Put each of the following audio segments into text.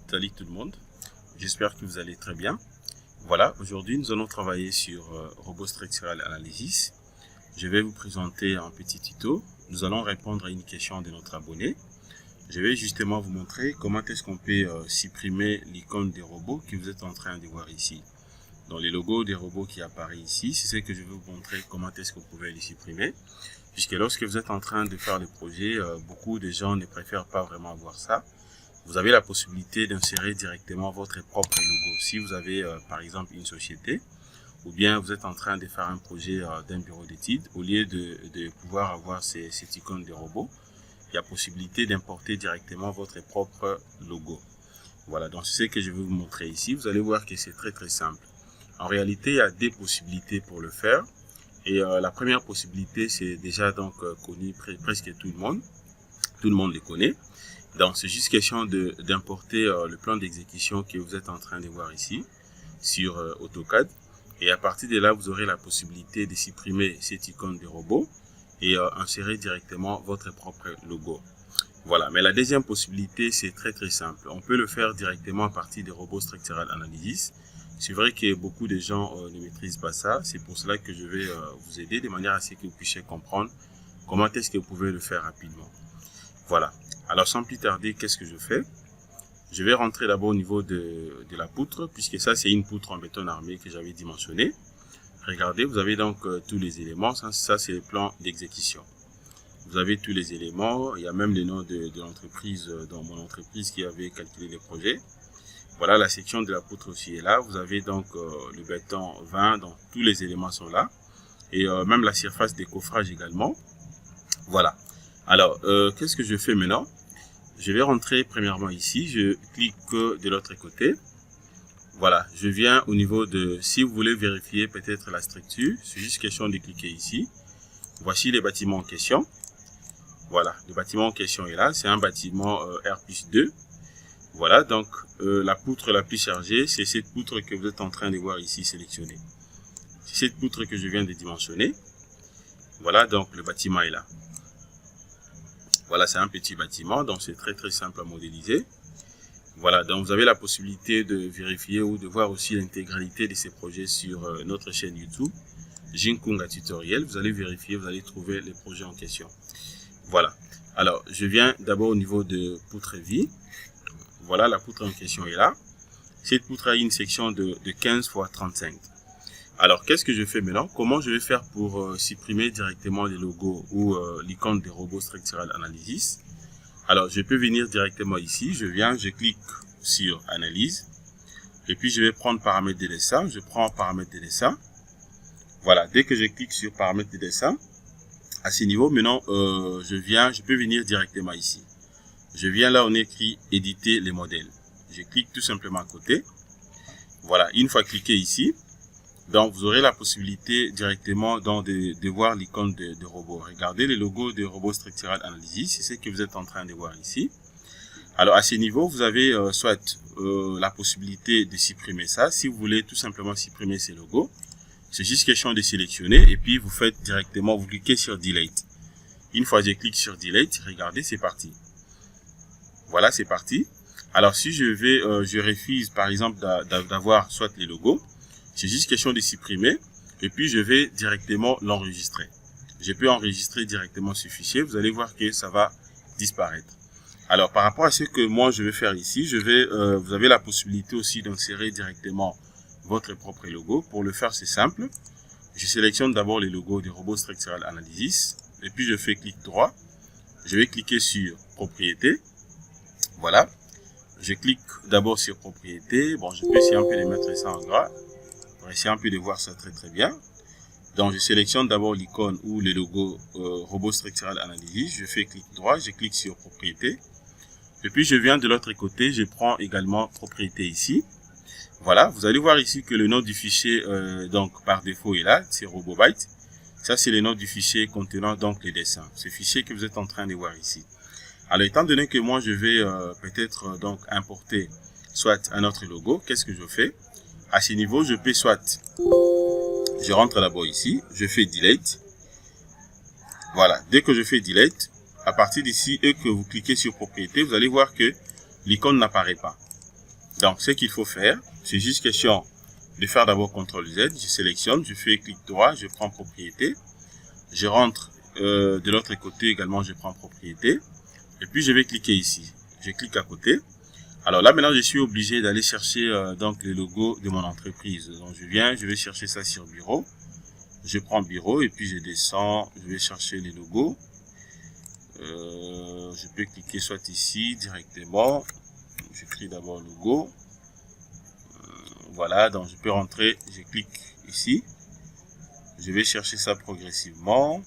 Salut tout le monde, j'espère que vous allez très bien. Voilà, aujourd'hui nous allons travailler sur Robot Structural Analysis. Je vais vous présenter un petit tuto. Nous allons répondre à une question de notre abonné. Je vais justement vous montrer comment est-ce qu'on peut supprimer l'icône des robots que vous êtes en train de voir ici. Dans les logos des robots qui apparaissent ici, c'est ce que je vais vous montrer comment est-ce que vous pouvez les supprimer. Puisque lorsque vous êtes en train de faire le projet, beaucoup de gens ne préfèrent pas vraiment voir ça. Vous avez la possibilité d'insérer directement votre propre logo. Si vous avez par exemple une société ou bien vous êtes en train de faire un projet d'un bureau d'études, au lieu de pouvoir avoir cette icône de robot, il y a possibilité d'importer directement votre propre logo. Voilà, donc c'est ce que je vais vous montrer ici. Vous allez voir que c'est très simple. En réalité, il y a des possibilités pour le faire. Et la première possibilité, c'est déjà donc connu presque tout le monde. Tout le monde les connaît. Donc, c'est juste question d'importer le plan d'exécution que vous êtes en train de voir ici sur AutoCAD. Et à partir de là, vous aurez la possibilité de supprimer cette icône de robot et insérer directement votre propre logo. Voilà. Mais la deuxième possibilité, c'est très simple. On peut le faire directement à partir de Robot Structural Analysis. C'est vrai que beaucoup de gens ne maîtrisent pas ça. C'est pour cela que je vais vous aider de manière à ce que vous puissiez comprendre comment est-ce que vous pouvez le faire rapidement. Voilà. Alors sans plus tarder, qu'est-ce que je fais? Je vais rentrer d'abord au niveau de la poutre, puisque ça c'est une poutre en béton armé que j'avais dimensionné. Regardez, vous avez donc tous les éléments. Ça c'est le plan d'exécution. Vous avez tous les éléments. Il y a même les noms de l'entreprise, dans mon entreprise qui avait calculé les projets. Voilà, la section de la poutre aussi est là. Vous avez donc le béton 20, donc tous les éléments sont là. Et même la surface de coffrage également. Voilà. Alors, qu'est-ce que je fais maintenant? Je vais rentrer premièrement ici. Je clique de l'autre côté. Voilà, je viens au niveau de... Si vous voulez vérifier peut-être la structure, c'est juste question de cliquer ici. Voici les bâtiments en question. Voilà, le bâtiment en question est là. C'est un bâtiment R+2. Voilà, donc la poutre la plus chargée, c'est cette poutre que vous êtes en train de voir ici sélectionnée. C'est cette poutre que je viens de dimensionner. Voilà, donc le bâtiment est là. Voilà, c'est un petit bâtiment, donc c'est très simple à modéliser. Voilà, donc vous avez la possibilité de vérifier ou de voir aussi l'intégralité de ces projets sur notre chaîne YouTube, Jinkunga Tutoriel. Vous allez vérifier, vous allez trouver les projets en question. Voilà, alors je viens d'abord au niveau de poutre vie. Voilà, la poutre en question est là. Cette poutre a une section de 15 x 35. Alors, qu'est-ce que je fais maintenant? Comment je vais faire pour supprimer directement les logos ou l'icône des robots Structural Analysis? Alors, je peux venir directement ici. Je clique sur Analyse. Et puis, je vais prendre paramètres de dessin. Je prends paramètres de dessin. Voilà, dès que je clique sur paramètres de dessin, à ce niveau, maintenant, je peux venir directement ici. Je viens là, on écrit éditer les modèles. Je clique tout simplement à côté. Voilà, une fois cliqué ici, donc vous aurez la possibilité directement de voir l'icône de robot. Regardez le logo de Robot Structural Analysis, c'est ce que vous êtes en train de voir ici. Alors à ce niveau, vous avez soit la possibilité de supprimer ça. Si vous voulez tout simplement supprimer ces logos, c'est juste question de sélectionner et puis vous faites directement, vous cliquez sur Delete. Une fois que je clique sur Delete, regardez, c'est parti. Voilà, c'est parti. Alors si je refuse par exemple d'avoir soit les logos, c'est juste question de supprimer et puis je vais directement l'enregistrer. Je peux enregistrer directement ce fichier. Vous allez voir que ça va disparaître. Alors par rapport à ce que moi je vais faire ici, vous avez la possibilité aussi d'insérer directement votre propre logo. Pour le faire, c'est simple. Je sélectionne d'abord les logos des robots Structural Analysis et puis je fais clic droit. Je vais cliquer sur propriété. Voilà. Je clique d'abord sur propriété. Bon, je peux essayer un peu de mettre ça en gras. Pour essayer un peu de voir ça très bien. Donc, je sélectionne d'abord l'icône ou le logo Robot Structural Analysis. Je fais clic droit, je clique sur propriété. Et puis, je viens de l'autre côté, je prends également propriété ici. Voilà, vous allez voir ici que le nom du fichier, donc par défaut est là, c'est RoboByte. Ça, c'est le nom du fichier contenant donc les dessins. Ce fichier que vous êtes en train de voir ici. Alors, étant donné que moi, je vais peut-être donc importer soit un autre logo, qu'est-ce que je fais? À ce niveau, je peux soit, je rentre d'abord ici, je fais Delete. Voilà, dès que je fais Delete, à partir d'ici et que vous cliquez sur propriété, vous allez voir que l'icône n'apparaît pas. Donc, ce qu'il faut faire, c'est juste question de faire d'abord CTRL Z. Je sélectionne, je fais clic droit, je prends propriété. Je rentre de l'autre côté également, je prends propriété. Et puis, je vais cliquer ici. Je clique à côté. Alors là, maintenant, je suis obligé d'aller chercher donc le logo de mon entreprise. Donc, je vais chercher ça sur bureau. Je prends bureau et puis je descends. Je vais chercher les logos. Je peux cliquer soit ici directement. J'écris d'abord logo. Voilà, donc je peux rentrer. Je clique ici. Je vais chercher ça progressivement.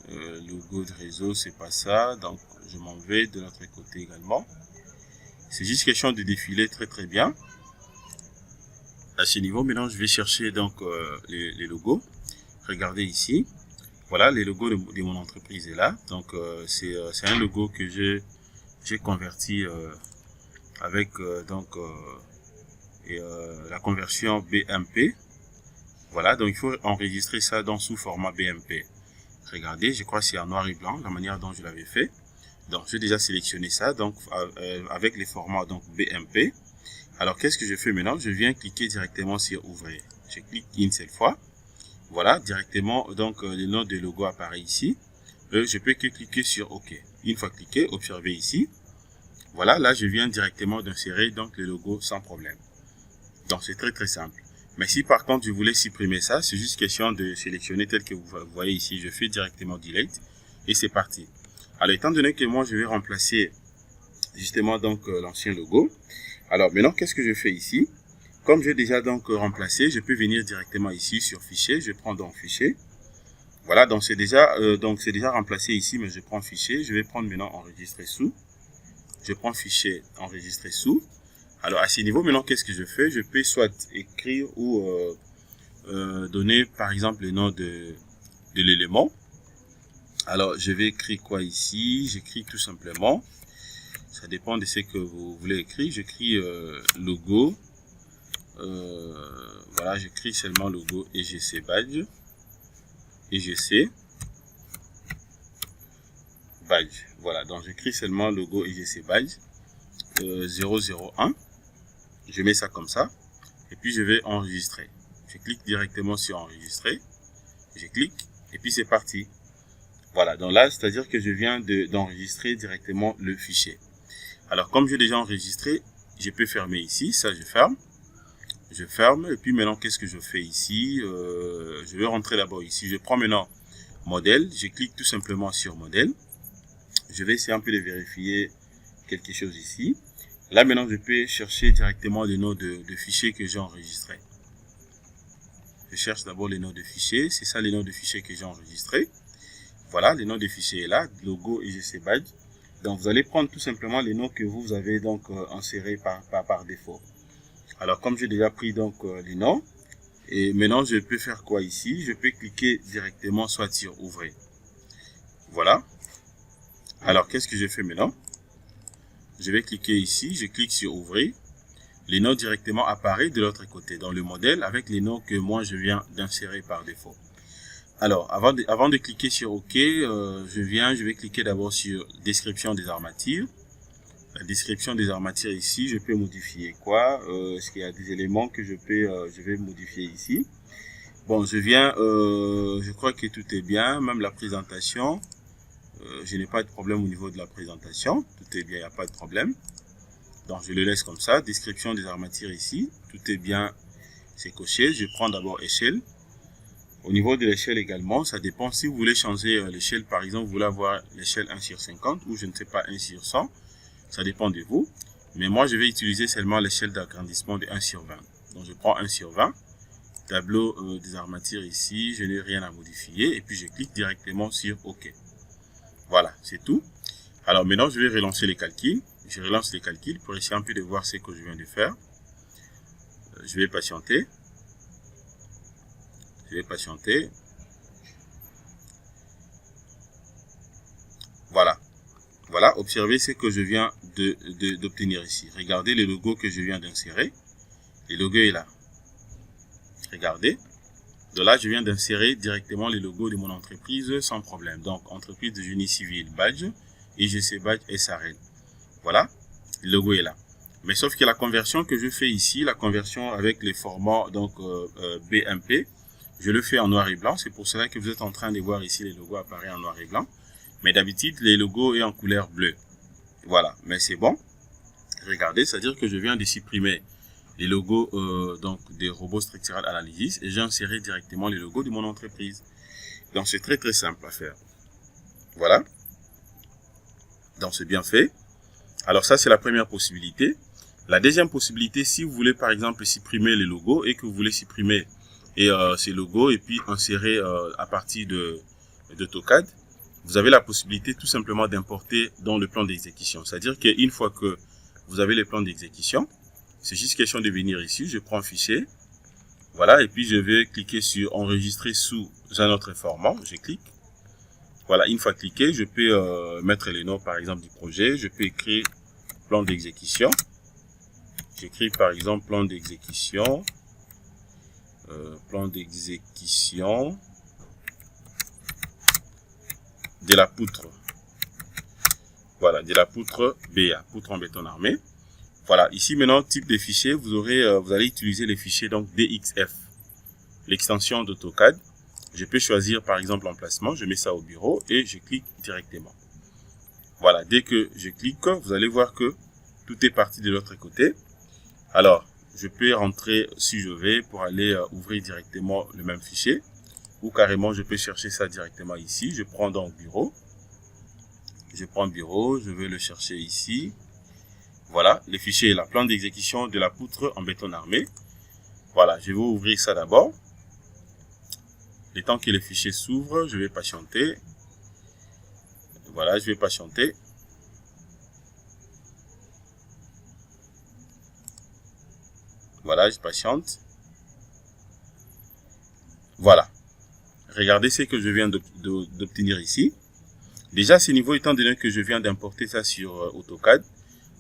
Logo de réseau, c'est pas ça. Donc, je m'en vais de l'autre côté également. C'est juste question de défiler très bien. À ce niveau, maintenant, je vais chercher donc les logos. Regardez ici. Voilà, les logos de mon entreprise est là. Donc, c'est un logo que j'ai converti avec la conversion BMP. Voilà, donc il faut enregistrer ça sous format BMP. Regardez, je crois que c'est en noir et blanc, la manière dont je l'avais fait. Donc, j'ai déjà sélectionné ça, donc avec les formats donc BMP. Alors, qu'est-ce que je fais maintenant? Je viens cliquer directement sur ouvrir. Je clique une seule fois. Voilà, directement, donc le nom de logo apparaît ici. Je peux cliquer sur OK. Une fois cliqué, observez ici. Voilà, là, je viens directement d'insérer donc le logo sans problème. Donc, c'est très simple. Mais si par contre, je voulais supprimer ça, c'est juste question de sélectionner tel que vous voyez ici. Je fais directement Delete et c'est parti. Alors, étant donné que moi, je vais remplacer justement donc l'ancien logo. Alors, maintenant, qu'est-ce que je fais ici? Comme j'ai déjà donc remplacé, je peux venir directement ici sur Fichier. Je prends donc Fichier. Voilà, donc c'est déjà remplacé ici, mais je prends Fichier. Je vais prendre maintenant Enregistrer sous. Je prends Fichier, Enregistrer sous. Alors, à ce niveau, maintenant, qu'est-ce que je fais? Je peux soit écrire ou donner, par exemple, le nom de l'élément. Alors, je vais écrire quoi ici? J'écris tout simplement. Ça dépend de ce que vous voulez écrire. J'écris logo. Voilà, j'écris seulement logo EGC badge. EGC badge. Voilà, donc j'écris seulement logo EGC badge 001. Je mets ça comme ça. Et puis je vais enregistrer. Je clique directement sur enregistrer. Je clique et puis c'est parti. Voilà, donc là, c'est-à-dire que je viens d'enregistrer directement le fichier. Alors, comme j'ai déjà enregistré, je peux fermer ici. Ça, je ferme. Je ferme. Et puis maintenant, qu'est-ce que je fais ici? Je vais rentrer d'abord ici. Je prends maintenant modèle. Je clique tout simplement sur modèle. Je vais essayer un peu de vérifier quelque chose ici. Là, maintenant, je peux chercher directement le nom de fichier que j'ai enregistré. Je cherche d'abord les noms de fichiers. C'est ça les noms de fichiers que j'ai enregistrés. Voilà, le nom de fichier est là. Logo EGC badge. Donc, vous allez prendre tout simplement les noms que vous avez donc insérés par défaut. Alors, comme j'ai déjà pris donc les noms, et maintenant, je peux faire quoi ici? Je peux cliquer directement soit sur ouvrir. Voilà. Alors, qu'est-ce que je fais maintenant? Je vais cliquer ici, je clique sur ouvrir. Les noms directement apparaissent de l'autre côté dans le modèle avec les noms que moi je viens d'insérer par défaut. Alors, avant de cliquer sur OK, je vais cliquer d'abord sur description des armatures. La description des armatures ici, je peux modifier quoi? Est-ce qu'il y a des éléments que je vais modifier ici? Bon, je crois que tout est bien, même la présentation. Je n'ai pas de problème au niveau de la présentation. Tout est bien, il n'y a pas de problème. Donc, je le laisse comme ça. Description des armatures ici. Tout est bien, c'est coché. Je prends d'abord échelle. Au niveau de l'échelle également, ça dépend. Si vous voulez changer l'échelle, par exemple, vous voulez avoir l'échelle 1/50 ou je ne sais pas 1/100. Ça dépend de vous. Mais moi, je vais utiliser seulement l'échelle d'agrandissement de 1/20. Donc, je prends 1/20. Tableau des armatures ici. Je n'ai rien à modifier. Et puis, je clique directement sur OK. Voilà, c'est tout. Alors maintenant, je vais relancer les calculs. Je relance les calculs pour essayer un peu de voir ce que je viens de faire. Je vais patienter. Voilà. Voilà, observez ce que je viens d'obtenir ici. Regardez le logo que je viens d'insérer. Le logo est là. Regardez. De là, je viens d'insérer directement le logo de mon entreprise sans problème. Donc, entreprise de génie civil badge, EGC badge SARL. Voilà, le logo est là. Mais sauf que la conversion que je fais ici, la conversion avec les formats donc BMP, je le fais en noir et blanc. C'est pour cela que vous êtes en train de voir ici les logos apparaître en noir et blanc. Mais d'habitude, les logos sont en couleur bleue. Voilà, mais c'est bon. Regardez, c'est-à-dire que je viens de supprimer les logos donc des robots structural analysis et j'ai inséré directement les logos de mon entreprise. Donc c'est très simple à faire. Voilà. Donc c'est bien fait. Alors ça c'est la première possibilité. La deuxième possibilité, si vous voulez par exemple supprimer les logos et que vous voulez supprimer ces logos et puis insérer à partir d'AutoCAD, vous avez la possibilité tout simplement d'importer dans le plan d'exécution. C'est-à-dire qu'une fois que vous avez le plan d'exécution, c'est juste question de venir ici, je prends fichier, voilà, et puis je vais cliquer sur enregistrer sous un autre format, je clique. Voilà, une fois cliqué, je peux mettre les noms par exemple du projet, je peux écrire plan d'exécution. J'écris par exemple plan d'exécution de la poutre. Voilà, de la poutre BA, poutre en béton armé. Voilà, ici maintenant, type de fichier, vous allez utiliser les fichiers donc DXF, l'extension d'AutoCAD. Je peux choisir par exemple l'emplacement, je mets ça au bureau et je clique directement. Voilà, dès que je clique, vous allez voir que tout est parti de l'autre côté. Alors, je peux rentrer si je vais pour aller ouvrir directement le même fichier. Ou carrément, je peux chercher ça directement ici. Je prends donc bureau. Je prends bureau, je vais le chercher ici. Voilà, le fichier est là, plan d'exécution de la poutre en béton armé. Voilà, je vais ouvrir ça d'abord. Le temps que le fichier s'ouvre, je vais patienter. Voilà, je vais patienter. Voilà, je patiente. Voilà. Regardez ce que je viens d'obtenir ici. Déjà, à ce niveau, étant donné que je viens d'importer ça sur AutoCAD,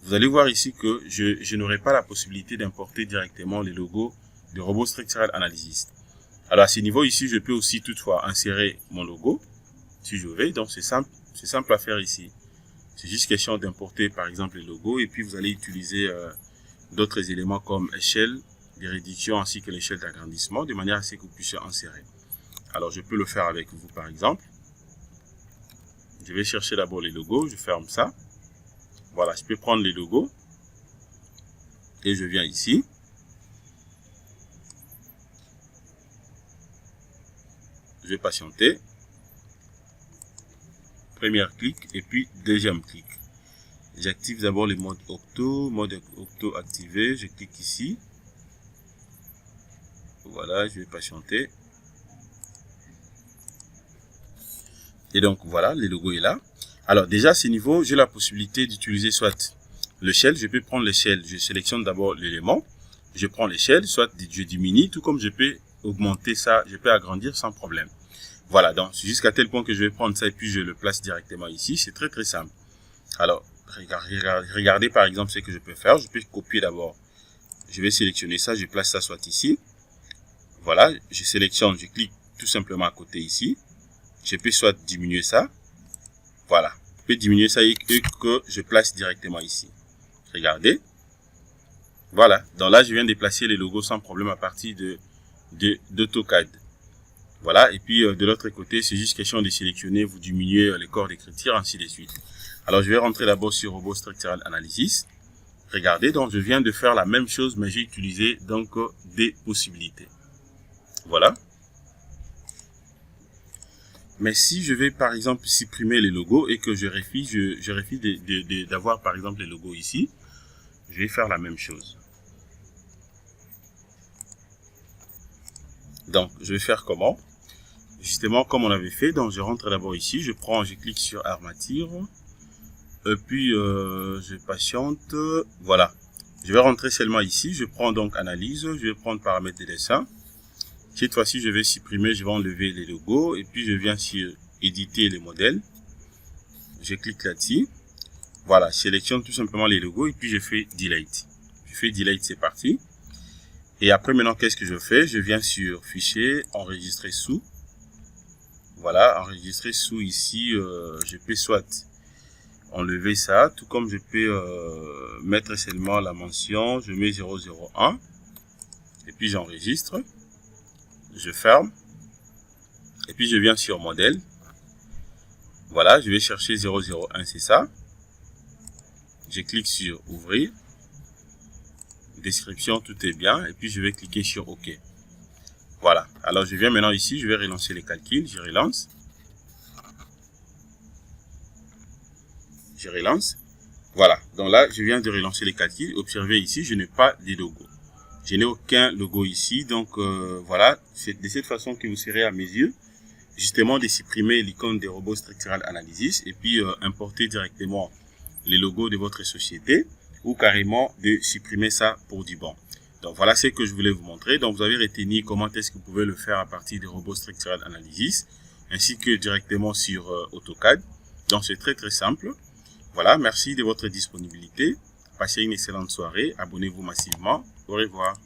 vous allez voir ici que je n'aurai pas la possibilité d'importer directement les logos de Robot Structural Analysis. Alors, à ce niveau ici, je peux aussi toutefois insérer mon logo, si je veux. Donc, c'est simple à faire ici. C'est juste question d'importer, par exemple, les logos. Et puis, vous allez utiliser d'autres éléments comme échelle de réduction ainsi que l'échelle d'agrandissement, de manière à ce que vous puissiez insérer. Alors, je peux le faire avec vous, par exemple. Je vais chercher d'abord les logos, je ferme ça. Voilà, je peux prendre les logos. Et je viens ici. Je vais patienter. Premier clic et puis deuxième clic. J'active d'abord le mode Octo activé. Je clique ici. Voilà, je vais patienter. Et donc voilà, le logo est là. Alors déjà à ce niveau, j'ai la possibilité d'utiliser soit l'échelle. Je peux prendre l'échelle. Je sélectionne d'abord l'élément. Je prends l'échelle, soit je diminue, tout comme je peux augmenter ça, je peux agrandir sans problème. Voilà, donc jusqu'à tel point que je vais prendre ça et puis je le place directement ici. C'est très simple. Alors, regardez par exemple ce que je peux faire. Je peux copier d'abord. Je vais sélectionner ça, je place ça soit ici. Voilà, je sélectionne, je clique tout simplement à côté ici. Je peux soit diminuer ça. Voilà, je peux diminuer ça et que je place directement ici. Regardez. Voilà, donc là je viens de placer les logos sans problème à partir d'AutoCAD. Voilà, et puis de l'autre côté, c'est juste question de sélectionner, vous diminuez les corps d'écriture, ainsi de suite. Alors je vais rentrer d'abord sur Robot Structural Analysis. Regardez, donc je viens de faire la même chose, mais j'ai utilisé donc des possibilités. Voilà. Mais si je vais par exemple supprimer les logos et que je refuse d'avoir par exemple les logos ici, je vais faire la même chose. Donc je vais faire comment? Justement comme on avait fait, donc je rentre d'abord ici, je clique sur armature, et puis je patiente, voilà. Je vais rentrer seulement ici, je prends donc analyse, je vais prendre paramètres de dessin. Cette fois-ci, je vais supprimer, je vais enlever les logos et puis je viens sur éditer les modèles. Je clique là-dessus. Voilà, je sélectionne tout simplement les logos et puis je fais delete. Je fais delete, c'est parti. Et après maintenant, qu'est-ce que je fais? Je viens sur fichier, enregistrer sous. Voilà, enregistrer sous ici, je peux soit enlever ça, tout comme je peux mettre seulement la mention, je mets 001 et puis j'enregistre, je ferme et puis je viens sur modèle. Voilà, je vais chercher 001, c'est ça. Je clique sur ouvrir, description, tout est bien et puis je vais cliquer sur OK. Voilà, alors je viens maintenant ici, je vais relancer les calculs, je relance. Je relance. Voilà, donc là, je viens de relancer les calculs. Observez ici, je n'ai pas de logo. Je n'ai aucun logo ici. Donc, voilà, c'est de cette façon que vous serez à mes yeux, justement, de supprimer l'icône des robots structural analysis et puis importer directement les logos de votre société ou carrément de supprimer ça pour du bon. Donc, voilà ce que je voulais vous montrer. Donc, vous avez retenu comment est-ce que vous pouvez le faire à partir des robots structural analysis ainsi que directement sur AutoCAD. Donc, c'est très, très simple. Voilà, merci de votre disponibilité. Passez une excellente soirée. Abonnez-vous massivement. Au revoir.